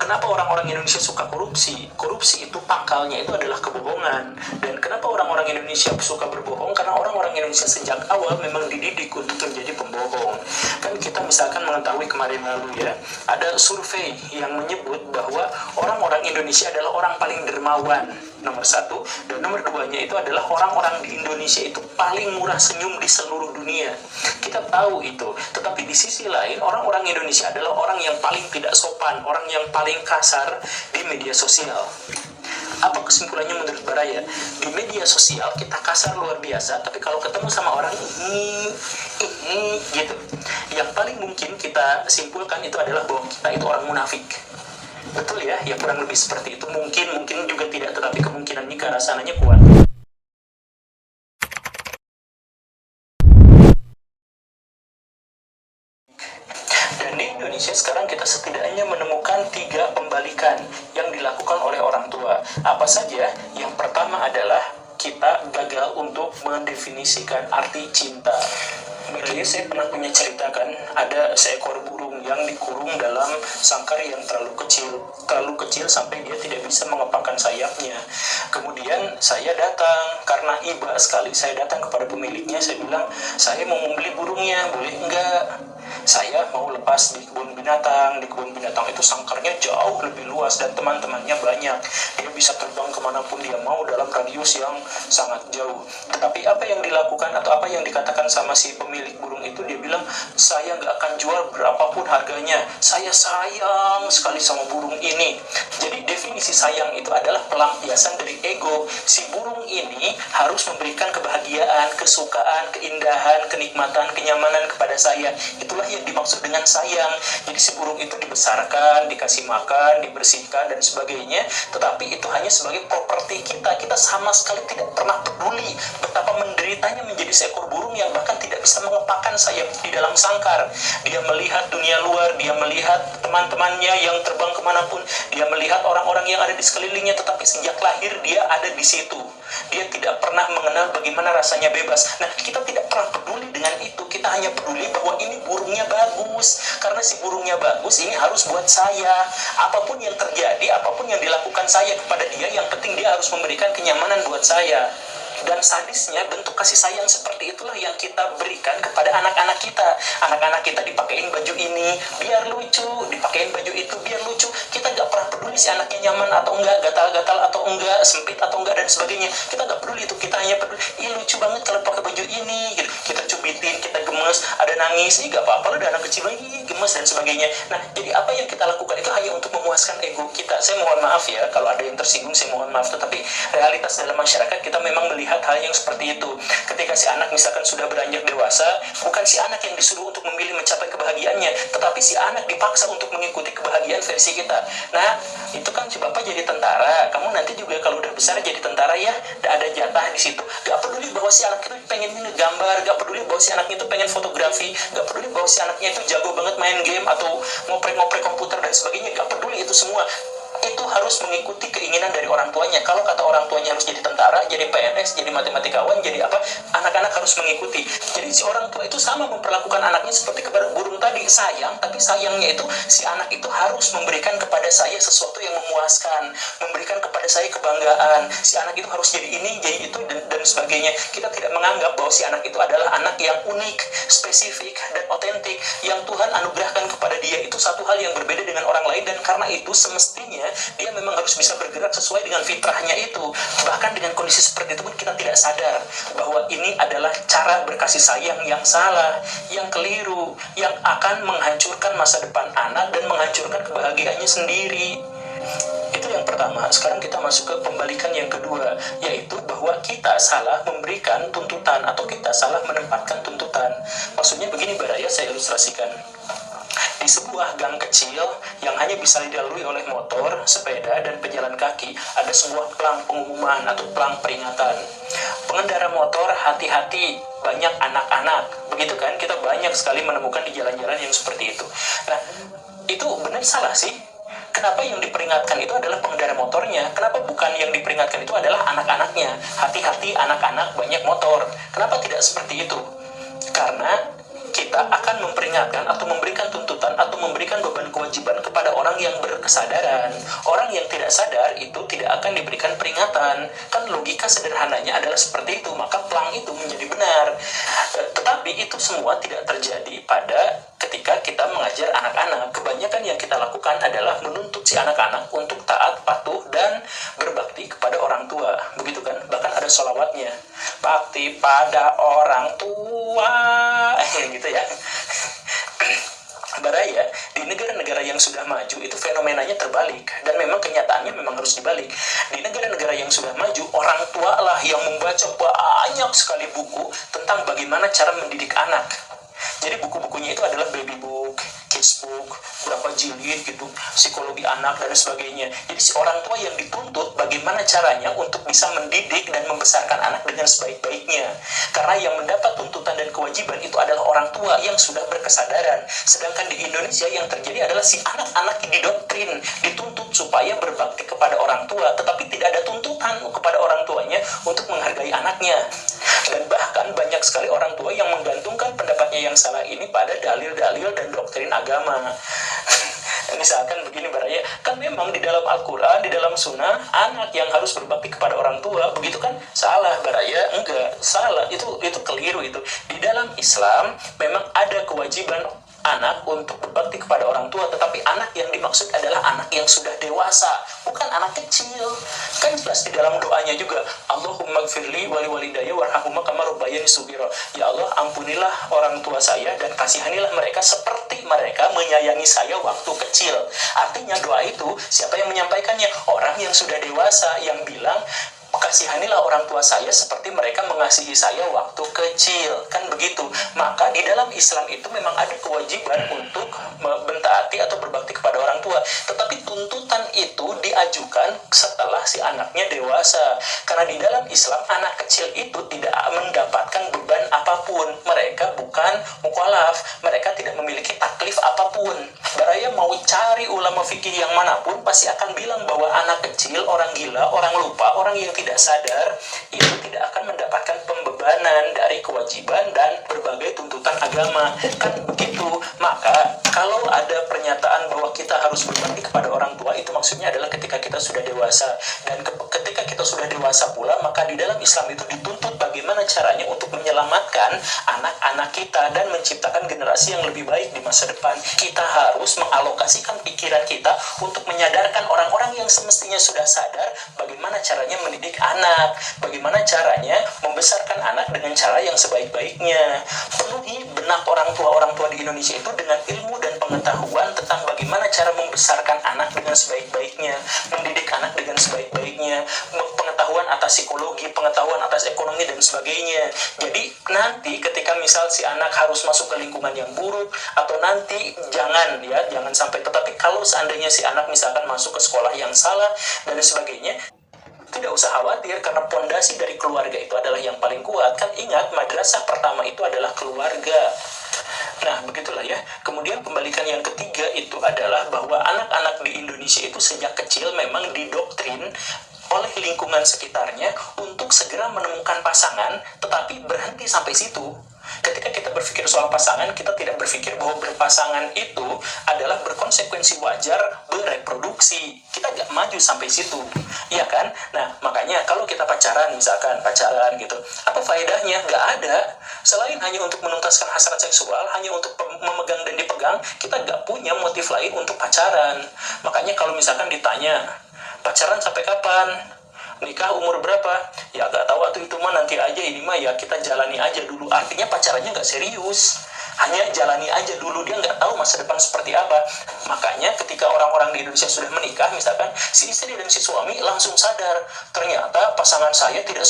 kenapa orang-orang Indonesia suka korupsi? Korupsi itu pangkalnya itu adalah kebohongan. Dan kenapa orang-orang Indonesia suka berbohong? Karena orang-orang Indonesia sejak awal memang dididik untuk menjadi pembohong. Kan kita misalkan mengetahui kemarin lalu ya, ada survei yang menyebut bahwa orang-orang Indonesia adalah orang paling dermawan, nomor satu, dan nomor duanya itu adalah orang-orang di Indonesia itu paling murah senyum di seluruh dunia. Kita tahu itu, tetapi di sisi lain orang-orang Indonesia adalah orang yang paling tidak sopan, orang yang paling kasar di media sosial. Apa kesimpulannya menurut Baraya? Di media sosial kita kasar luar biasa, tapi kalau ketemu sama orang gitu, yang paling mungkin kita simpulkan itu adalah bahwa kita itu orang munafik. Betul ya, ya kurang lebih seperti itu. Mungkin juga tidak, tetapi kemungkinan ini ke arah sananya kuat. Dan di Indonesia sekarang kita setidaknya menemukan 3 pembalikan yang dilakukan oleh orang tua. Apa saja? Yang pertama adalah kita gagal untuk mendefinisikan arti cinta. Barangkali saya pernah punya ceritakan, ada seekor burung yang dikurung dalam sangkar yang terlalu kecil sampai dia tidak bisa mengepakkan sayapnya. Kemudian saya datang, karena iba sekali, saya datang kepada pemiliknya, saya bilang, saya mau membeli burungnya, boleh enggak? Saya mau lepas di kebun binatang. Di kebun binatang itu sangkarnya jauh lebih luas dan teman-temannya banyak. Dia bisa terbang kemanapun dia mau dalam radius yang sangat jauh. Tetapi apa yang dilakukan atau apa yang dikatakan sama si pemilik burung itu, dia bilang, saya nggak akan jual berapapun harganya. Saya sayang sekali sama burung ini. Jadi definisi sayang itu adalah pelampiasan dari ego. Si burung ini harus memberikan kebahagiaan, kesukaan, keindahan, kenikmatan, kenyamanan kepada saya. Itulah yang dimaksud dengan sayang. Jadi si burung itu dibesarkan, dikasih makan, dibersihkan dan sebagainya, tetapi itu hanya sebagai properti kita. Kita sama sekali tidak pernah peduli betapa menderitanya menjadi seekor burung yang bahkan tidak bisa mengepakkan sayap di dalam sangkar. Dia melihat dunia luar, dia melihat teman-temannya yang terbang kemanapun, dia melihat orang-orang yang ada di sekelilingnya, tetapi sejak lahir dia ada di situ. Dia tidak pernah mengenal bagaimana rasanya bebas. Nah, kita tidak pernah peduli dengan itu. Kita hanya peduli bahwa ini burungnya bagus. Karena si burungnya bagus, ini harus buat saya. Apapun yang terjadi, apapun yang dilakukan saya kepada dia, yang penting dia harus memberikan kenyamanan buat saya. Dan sadisnya, bentuk kasih sayang seperti itulah yang kita berikan kepada anak-anak kita. Anak-anak kita dipakein baju ini biar lucu, dipakein baju itu biar lucu. Kita gak pernah peduli si anaknya nyaman atau enggak, gatal-gatal atau enggak, sempit atau enggak, dan sebagainya. Kita gak peduli itu. Kita hanya peduli, ih lucu banget kalau pakai baju ini gitu. Kita cubitin, kita gemes, ada nangis, ih gak apa-apa lah, ada anak kecil lagi gemes dan sebagainya. Nah, jadi apa yang kita lakukan itu hanya untuk memuaskan ego kita. Saya mohon maaf ya kalau ada yang tersinggung, saya mohon maaf, tetapi realitas dalam masyarakat kita memang melihat hal yang seperti itu. Ketika si anak misalkan sudah beranjak dewasa, bukan si anak yang disuruh untuk memilih mencapai kebahagiaannya, tetapi si anak dipaksa untuk mengikuti kebahagiaan versi kita. Nah, itu kan si bapak jadi tentara, kamu nanti juga kalau udah besar jadi tentara ya, ada jatah di situ. Gak peduli bahwa si anak itu pengen ngegambar, gak peduli bahwa si anaknya itu pengen fotografi, gak peduli bahwa si anaknya itu jago banget main game atau ngoprek-ngoprek komputer dan sebagainya, gak peduli itu semua. Itu harus mengikuti keinginan dari orang tuanya. Kalau kata orang tuanya harus jadi tentara, jadi PNS, jadi matematikawan, jadi apa, anak-anak harus mengikuti. Jadi si orang tua itu sama memperlakukan anaknya seperti kepada burung tadi, sayang, tapi sayangnya itu si anak itu harus memberikan kepada saya sesuatu yang memuaskan, memberikan kepada saya kebanggaan. Si anak itu harus jadi ini, jadi itu, dan sebagainya. Kita tidak menganggap bahwa si anak itu adalah anak yang unik, spesifik, dan otentik, yang Tuhan anugerahkan kepada dia. Itu satu hal yang berbeda dengan orang lain, dan karena itu semestinya dia memang harus bisa bergerak sesuai dengan fitrahnya itu. Bahkan dengan kondisi seperti itu pun kita tidak sadar bahwa ini adalah cara berkasih sayang yang salah, yang keliru, yang akan menghancurkan masa depan anak dan menghancurkan kebahagiaannya sendiri. Itu yang pertama. Sekarang kita masuk ke pembalikan yang kedua, yaitu bahwa kita salah memberikan tuntutan atau kita salah menempatkan tuntutan. Maksudnya begini Baraya, saya ilustrasikan. Di sebuah gang kecil yang hanya bisa dilalui oleh motor, sepeda, dan pejalan kaki, ada sebuah pelang pengumuman atau pelang peringatan. Pengendara motor, hati-hati, banyak anak-anak. Begitu kan, kita banyak sekali menemukan di jalan-jalan yang seperti itu. Nah, itu benar salah sih? Kenapa yang diperingatkan itu adalah pengendara motornya? Kenapa bukan yang diperingatkan itu adalah anak-anaknya? Hati-hati anak-anak, banyak motor. Kenapa tidak seperti itu? Karena kita akan memperingatkan atau memberikan tuntutan atau memberikan beban kewajiban kepada orang yang berkesadaran. Orang yang tidak sadar itu tidak akan diberikan peringatan. Kan logika sederhananya adalah seperti itu, maka plang itu menjadi benar. Tetapi itu semua tidak terjadi pada ketika kita mengajar anak-anak. Kebanyakan yang kita lakukan adalah menuntut si anak-anak untuk taat, patuh, dan berbakti kepada orang tua. Begitu kan? Bahkan ada sholawatnya. Bakti pada orang tua. Gitu ya. Baraya, di negara-negara yang sudah maju itu fenomenanya terbalik. Dan memang kenyataannya memang harus dibalik. Di negara-negara yang sudah maju, orang tua lah yang membaca banyak sekali buku tentang bagaimana cara mendidik anak. Jadi buku-bukunya itu adalah baby book, kids book, berapa jilid gitu, psikologi anak dan sebagainya. Jadi si orang tua yang dituntut bagaimana caranya untuk bisa mendidik dan membesarkan anak dengan sebaik-baiknya. Karena yang mendapat tuntutan dan kewajiban itu adalah orang tua yang sudah berkesadaran. Sedangkan di Indonesia yang terjadi adalah si anak-anak didoktrin, dituntut supaya berbakti kepada orang tua, tetapi tidak ada tuntutan kepada orang tuanya untuk menghargai anaknya. Dan bahkan banyak sekali orang tua yang menggantungkan pendapatnya yang salah ini pada dalil-dalil dan doktrin agama. Misalkan begini Baraya, kan memang di dalam Al-Quran, di dalam Sunnah, anak yang harus berbakti kepada orang tua, begitu kan? Salah Baraya, enggak, salah, itu keliru itu. Di dalam Islam memang ada kewajiban anak untuk berbakti kepada orang tua, tetapi anak yang dimaksud adalah anak yang sudah dewasa, bukan anak kecil. Kan jelas di dalam doanya juga, Allahumma gfirli wali walidayya warhamhuma kama rabbayani shaghira. Ya Allah, ampunilah orang tua saya dan kasihanilah mereka seperti mereka menyayangi saya waktu kecil. Artinya doa itu siapa yang menyampaikannya? Orang yang sudah dewasa, yang bilang, kasihanilah orang tua saya seperti mereka mengasihi saya waktu kecil, kan begitu. Maka di dalam Islam itu memang ada kewajiban untuk mentaati atau berbakti kepada orang tua, tetapi tuntutan itu diajukan setelah si anaknya dewasa. Karena di dalam Islam anak kecil itu tidak mendapatkan beban apapun, mereka bukan mukallaf, mereka tidak memiliki taklif apapun. Baraya mau cari ulama fikih yang manapun pasti akan bilang bahwa anak kecil, orang gila, orang lupa, orang yang tidak sadar itu tidak akan mendapatkan pembebanan dari kewajiban dan berbagai tuntutan agama, kan begitu. Maka kalau ada pernyataan bahwa kita harus berbakti kepada orang tua, itu maksudnya adalah ketika kita sudah dewasa. Dan ketika kita sudah dewasa pula, maka di dalam Islam itu dituntut bagaimana caranya untuk menyelamatkan anak-anak kita dan menciptakan generasi yang lebih baik di masa depan. Kita harus mengalokasikan pikiran kita untuk menyadarkan orang-orang yang semestinya sudah sadar bagaimana caranya mendidik anak, bagaimana caranya membesarkan anak dengan cara yang sebaik-baiknya. Penuhi benak orang tua di Indonesia itu dengan ilmu dan pengetahuan tentang bagaimana cara membesarkan anak dengan sebaik-baiknya, mendidik anak dengan sebaik-baiknya, pengetahuan atas psikologi, pengetahuan atas ekonomi dan sebagainya. Jadi nanti ketika misal si anak harus masuk ke lingkungan yang buruk, atau nanti jangan sampai, tetapi kalau seandainya si anak misalkan masuk ke sekolah yang salah dan sebagainya, tidak usah khawatir karena pondasi dari keluarga itu adalah yang paling kuat. Kan ingat, madrasah pertama itu adalah keluarga. Nah, begitulah ya. Kemudian pembalikan yang ketiga itu adalah bahwa anak-anak di Indonesia itu sejak kecil memang didoktrin oleh lingkungan sekitarnya untuk segera menemukan pasangan, tetapi berhenti sampai situ. Ketika kita berpikir soal pasangan, kita tidak berpikir bahwa berpasangan itu adalah berkonsekuensi wajar bereproduksi. Kita gak maju sampai situ, iya kan? Nah, makanya kalau kita pacaran gitu, apa faedahnya? Gak ada. Selain hanya untuk menuntaskan hasrat seksual, hanya untuk memegang dan dipegang, kita gak punya motif lain untuk pacaran. Makanya kalau misalkan ditanya, pacaran sampai kapan? Nikah umur berapa? Ya gak tahu atau itu mah nanti aja, ini mah ya kita jalani aja dulu. Artinya pacarannya gak serius, hanya jalani aja dulu, dia gak tahu masa depan seperti apa. Makanya ketika orang-orang di Indonesia sudah menikah, misalkan si istri dan si suami langsung sadar, ternyata pasangan saya tidak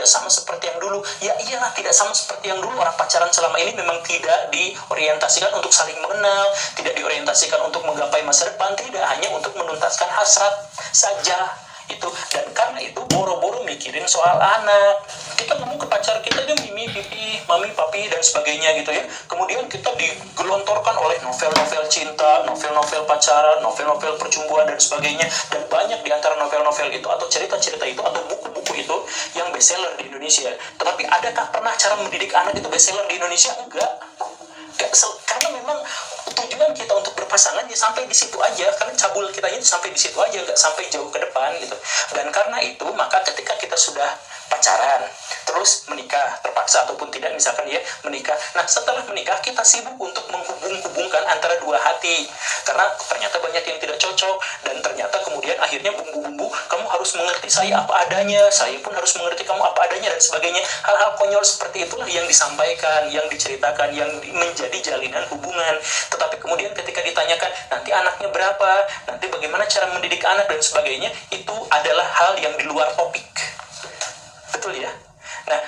sama seperti yang dulu. Ya iyalah, tidak sama seperti yang dulu. Orang pacaran selama ini memang tidak diorientasikan untuk saling mengenal, tidak diorientasikan untuk menggapai masa depan, tidak, hanya untuk menuntaskan hasrat saja itu. Dan karena itu boro-boro mikirin soal anak, kita ngomong ke pacar kita aja mimi, pipi, mami, papi dan sebagainya gitu ya. Kemudian kita digelontorkan oleh novel-novel cinta, novel-novel pacaran, novel-novel percumbuan dan sebagainya. Dan banyak di antara novel-novel itu atau cerita-cerita itu atau buku-buku itu yang bestseller di Indonesia. Tetapi adakah pernah cara mendidik anak itu bestseller di Indonesia? Enggak. Karena memang tujuan kita untuk berpasangan ya sampai di situ aja, karena cabul kita itu sampai di situ aja, nggak sampai jauh ke depan gitu. Dan karena itu maka ketika kita sudah pacaran terus menikah terpaksa ataupun tidak, misalkan ya menikah, nah setelah menikah kita sibuk untuk menghubung-hubungkan antara dua hati, karena ternyata banyak yang tidak cocok, dan ternyata kemudian akhirnya bumbu-bumbu, kamu harus mengerti saya apa adanya, saya pun harus mengerti kamu apa adanya, dan sebagainya. Hal-hal konyol seperti itulah yang disampaikan, yang diceritakan, yang menjadi jalinan hubungan. Tetapi kemudian ketika ditanyakan nanti anaknya berapa, nanti bagaimana cara mendidik anak dan sebagainya, itu adalah hal yang di luar topik. Betul ya? Nah,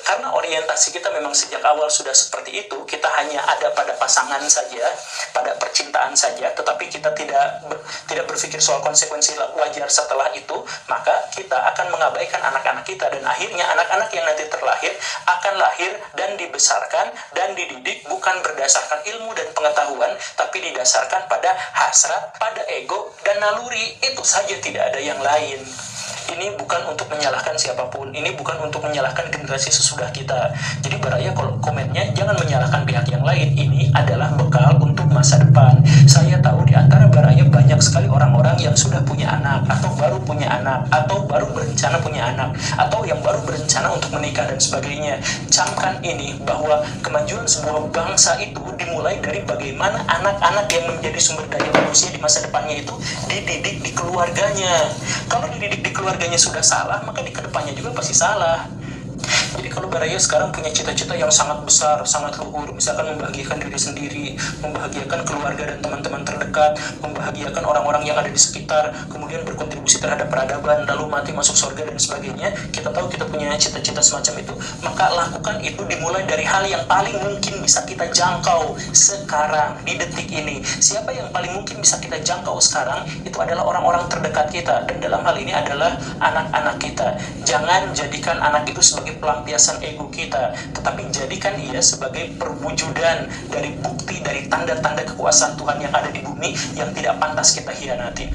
karena orientasi kita memang sejak awal sudah seperti itu, kita hanya ada pada pasangan saja, pada percintaan saja, tetapi kita tidak berpikir soal konsekuensi wajar setelah itu, maka kita akan mengabaikan anak-anak kita, dan akhirnya anak-anak yang nanti terlahir akan lahir dan dibesarkan dan dididik bukan berdasarkan ilmu dan pengetahuan, tapi didasarkan pada hasrat, pada ego dan naluri. Itu saja, tidak ada yang lain. Ini bukan untuk menyalahkan siapapun, ini bukan untuk menyalahkan generasi sesudah kita. Jadi Baraya kalau komennya jangan menyalahkan pihak yang lain, ini adalah bekal untuk masa depan. Saya tahu di antara Baraya banyak sekali orang-orang yang sudah punya anak, atau baru punya anak, atau baru berencana punya anak, atau yang baru berencana untuk menikah dan sebagainya. Camkan ini, bahwa kemajuan sebuah bangsa itu dimulai dari bagaimana anak-anak yang menjadi sumber daya manusia di masa depannya itu dididik di keluarganya. Kalau dididik di keluarganya sudah salah, maka di kedepannya juga pasti salah. Jadi kalau Baraya sekarang punya cita-cita yang sangat besar, sangat luhur, misalkan membahagiakan diri sendiri, membahagiakan keluarga dan teman-teman terdekat, membahagiakan orang-orang yang ada di sekitar, kemudian berkontribusi terhadap peradaban, lalu mati masuk surga dan sebagainya, kita tahu kita punya cita-cita semacam itu, maka lakukan itu dimulai dari hal yang paling mungkin bisa kita jangkau sekarang, di detik ini. Siapa yang paling mungkin bisa kita jangkau sekarang? Itu adalah orang-orang terdekat kita, dan dalam hal ini adalah anak-anak kita. Jangan jadikan anak itu sebagai pelampiasan ego kita, tetapi jadikan ia sebagai perwujudan dari bukti, dari tanda-tanda kekuasaan Tuhan yang ada di bumi yang tidak pantas kita hianati.